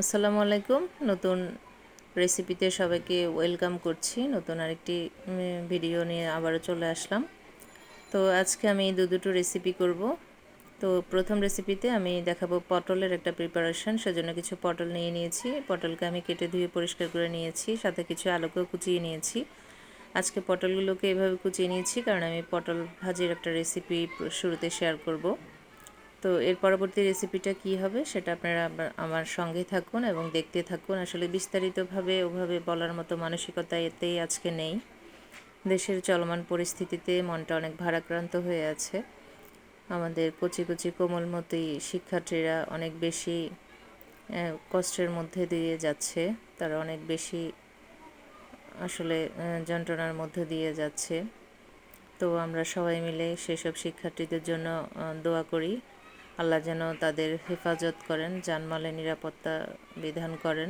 আসসালামু আলাইকুম। নতুন রেসিপিতে সবাইকে ওয়েলকাম করছি। নতুন আরেকটি ভিডিও নিয়ে আবারও চলে আসলাম। তো আজকে আমি দুটো রেসিপি করব। তো প্রথম রেসিপিতে আমি দেখাবো পটলের একটা প্রিপারেশন। সেজন্য কিছু পটল নিয়ে নিয়েছি। পটলকে আমি কেটে ধুয়ে পরিষ্কার করে নিয়েছি, সাথে কিছু আলুকেও কুচিয়ে নিয়েছি। আজকে পটলগুলোকে এভাবে কুচিয়ে নিয়েছি কারণ আমি পটল ভাজির একটা রেসিপি শুরুতে শেয়ার করব। তো এর পরবর্তী রেসিপিটা কি হবে সেটা আপনারা আমার সঙ্গে থাকুন এবং দেখতে থাকুন। আসলে বিস্তারিতভাবে ওভাবে বলার মতো মানসিকতা এতেই আজকে নেই। দেশের চলমান পরিস্থিতিতে মনটা অনেক ভারাক্রান্ত হয়ে আছে। আমাদের কচি কচি কোমলমতি শিক্ষার্থীরা অনেক বেশি কষ্টের মধ্যে দিয়ে যাচ্ছে। তারা অনেক বেশি আসলে যন্ত্রণার মধ্যে দিয়ে যাচ্ছে। তো আমরা সবাই মিলে সেসব শিক্ষার্থীদের জন্য দোয়া করি। আল্লাহ যেন তাদের হেফাজত করেন, জানমালের নিরাপত্তা বিধান করেন।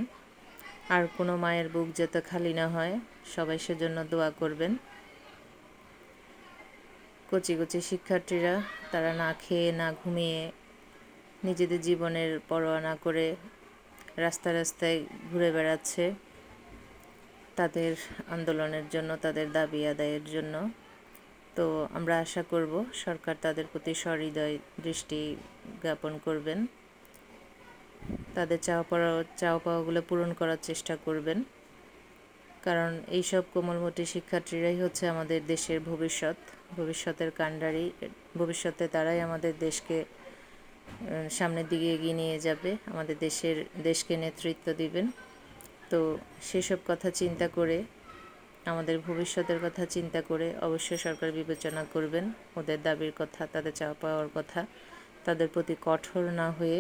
আর কোনো মায়ের বুক যাতে খালি না হয়, সবাই সেজন্য দোয়া করবেন। কচি কচি শিক্ষার্থীরা তারা না খেয়ে না ঘুমিয়ে নিজেদের জীবনের পরোয়া না করে রাস্তায় রাস্তায় ঘুরে বেড়াচ্ছে তাদের আন্দোলনের জন্য, তাদের দাবি আদায়ের জন্য। তো আমরা আশা করব সরকার তাদের প্রতি সহৃদয় দৃষ্টি জ্ঞাপন করবেন, তাদের চাওয়া পাওয়াগুলো পূরণ করার চেষ্টা করবেন। কারণ এইসব কোমলমতি শিক্ষার্থীরাই হচ্ছে আমাদের দেশের ভবিষ্যতের কাণ্ডারি। ভবিষ্যতে তারাই আমাদের দেশকে সামনের দিকে এগিয়ে নিয়ে যাবে, আমাদের দেশকে নেতৃত্ব দিবেন। তো সেসব কথা চিন্তা করে, আমাদের ভবিষ্যতের কথা চিন্তা করে অবশ্যই সরকার বিবেচনা করবেন ওদের দাবির কথা, তাদের চাওয়া পাওয়ার কথা। তাদের প্রতি কঠোর না হয়ে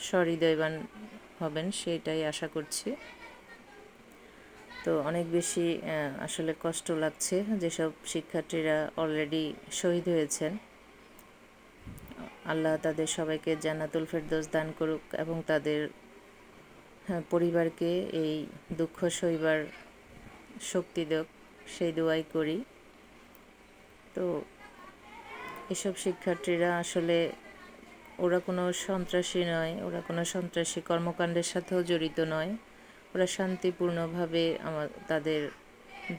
সহৃদয়বান হবেন, সেটাই আশা করছি। তো অনেক বেশি আসলে কষ্ট লাগছে যেসব শিক্ষার্থীরা অলরেডি শহীদ হয়েছেন। আল্লাহ তাদের সবাইকে জান্নাতুল ফেরদৌস দান করুক এবং তাদের পরিবারকে এই দুঃখ সইবার শক্তি দেক, সেই দোয়াই করি। তো এসব শিক্ষার্থীরা আসলে ওরা কোনো সন্ত্রাসী নয়, ওরা কোনো সন্ত্রাসী কর্মকাণ্ডের সাথেও জড়িত নয়। ওরা শান্তিপূর্ণভাবে তাদের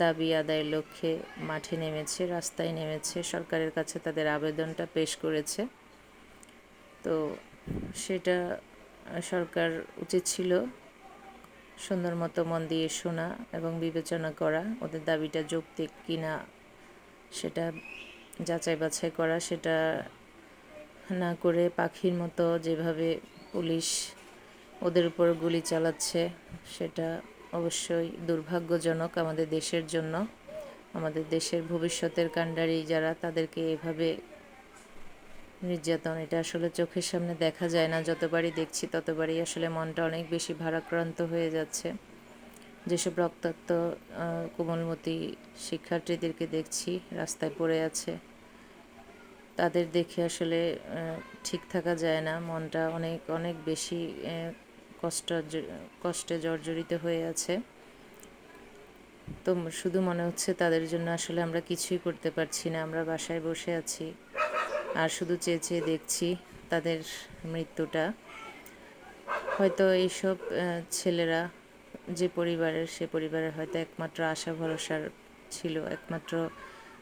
দাবি আদায়ের লক্ষ্যে মাঠে নেমেছে, রাস্তায় নেমেছে, সরকারের কাছে তাদের আবেদনটা পেশ করেছে। তো সেটা সরকার উচিত ছিল সুন্দর মতো মন দিয়ে শোনা এবং বিবেচনা করা, ওদের দাবিটা যৌক্তিক কিনা সেটা যাচাই বাছাই করা। সেটা না করে পাখির মতো যেভাবে পুলিশ ওদের উপর গুলি চালাচ্ছে, সেটা অবশ্যই দুর্ভাগ্যজনক আমাদের দেশের জন্য। আমাদের দেশের ভবিষ্যতের কাণ্ডারি যারা, তাদেরকে এভাবে নির্যাতন, এটা আসলে চোখের সামনে দেখা যায় না। যতবারই দেখছি ততবারই আসলে মনটা অনেক বেশি ভারাক্রান্ত হয়ে যাচ্ছে। যেসব রক্তাক্ত কোমলমতি শিক্ষার্থীদেরকে দেখছি রাস্তায় পড়ে আছে, তাদের দেখে আসলে ঠিক থাকা যায় না। মনটা অনেক অনেক বেশি কষ্টে জর্জরিত হয়ে আছে। তো শুধু মনে হচ্ছে তাদের জন্য আসলে আমরা কিছুই করতে পারছি না। আমরা বাসায় বসে আছি আর শুধু চেয়ে চেয়ে দেখছি তাদের মৃত্যুটা। হয়তো এইসব ছেলেরা যে পরিবারের, সে পরিবারের হয়তো একমাত্র আশা ভরসার ছিল, একমাত্র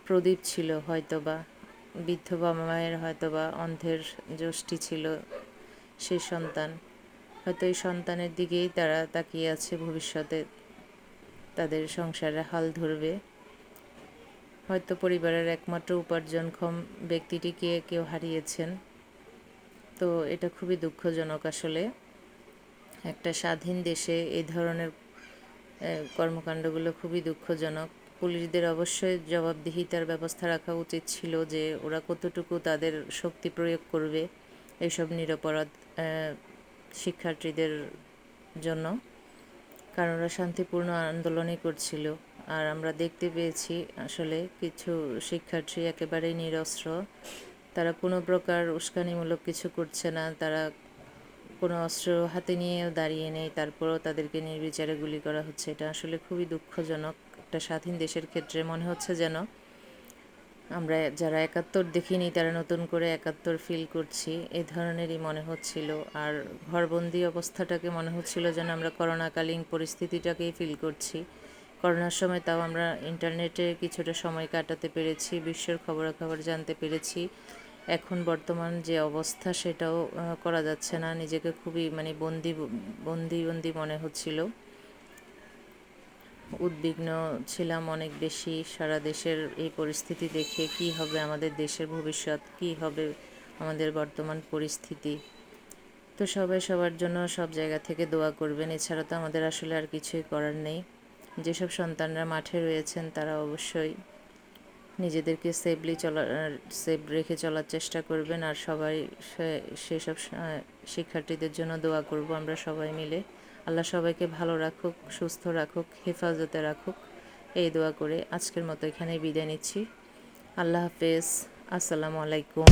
প্রদীপ ছিল হয়তোবা। বৃদ্ধ বাবা মায়ের হয়তোবা অন্ধের যষ্টি ছিল সেই সন্তান। হয়তো এই সন্তানের দিকেই তারা তাকিয়ে আছে, ভবিষ্যতে তাদের সংসারে হাল ধরবে। হয়তো পরিবারের একমাত্র উপার্জনক্ষম ব্যক্তিটিকে কেউ হারিয়েছেন। তো এটা খুবই দুঃখজনক। আসলে একটা স্বাধীন দেশে এই ধরনের কর্মকাণ্ডগুলো খুবই দুঃখজনক। পুলিশদের অবশ্যই জবাবদিহিতার ব্যবস্থা রাখা উচিত ছিল যে ওরা কতটুকু তাদের শক্তি প্রয়োগ করবে এইসব নিরপরাধ শিক্ষার্থীদের জন্য, কারণ ওরা শান্তিপূর্ণ আন্দোলনই করছিল। আর আমরা দেখতে পেয়েছি আসলে কিছু শিক্ষার্থী একেবারেই নিরস্ত্র, তারা কোনো প্রকার উস্কানিমূলক কিছু করছে না, তারা কোনো অস্ত্র হাতে নিয়েও দাঁড়িয়ে নেই, তারপরেও তাদেরকে নির্বিচারে গুলি করা হচ্ছে। এটা আসলে খুবই দুঃখজনক। একটা স্বাধীন দেশের ক্ষেত্রে মনে হচ্ছে যেন আমরা যারা ৭১ দেখিনি তারা নতুন করে ৭১ ফিল করছি, এই ধরনেরই মনে হচ্ছিল। আর ঘরবন্দি অবস্থাটাকে মনে হচ্ছিল যেন আমরা করোনাকালীন পরিস্থিতিটাকেই ফিল করছি। করোনার সময় তাও আমরা ইন্টারনেটে কিছুটা সময় কাটাতে পেরেছি, বিশ্বের খবরাখবর জানতে পেরেছি। এখন বর্তমান যে অবস্থা সেটাও করা যাচ্ছে না, নিজেকে খুবই মানে বন্দি মনে হচ্ছিল। উদ্বিগ্ন ছিলাম অনেক বেশি সারা দেশের এই পরিস্থিতি দেখে, কি হবে আমাদের দেশের ভবিষ্যৎ, কি হবে আমাদের বর্তমান পরিস্থিতি। তো সবাই সবার জন্য সব জায়গা থেকে দোয়া করবেন, এছাড়া তো আমাদের আসলে আর কিছুই করার নেই। যেসব সন্তানরা মাঠে রয়েছেন তারা অবশ্যই নিজেদেরকে সেভ রেখে চলার চেষ্টা করবেন। আর সবাই সেসব শিক্ষার্থীদের জন্য দোয়া করব আমরা সবাই মিলে। আল্লাহ সবাইকে ভালো রাখুক, সুস্থ রাখুক, হেফাজতে রাখুক, এই দোয়া করে আজকের মতো এখানেই বিদায় নিচ্ছি। আল্লাহ হাফেজ, আসসালামু আলাইকুম।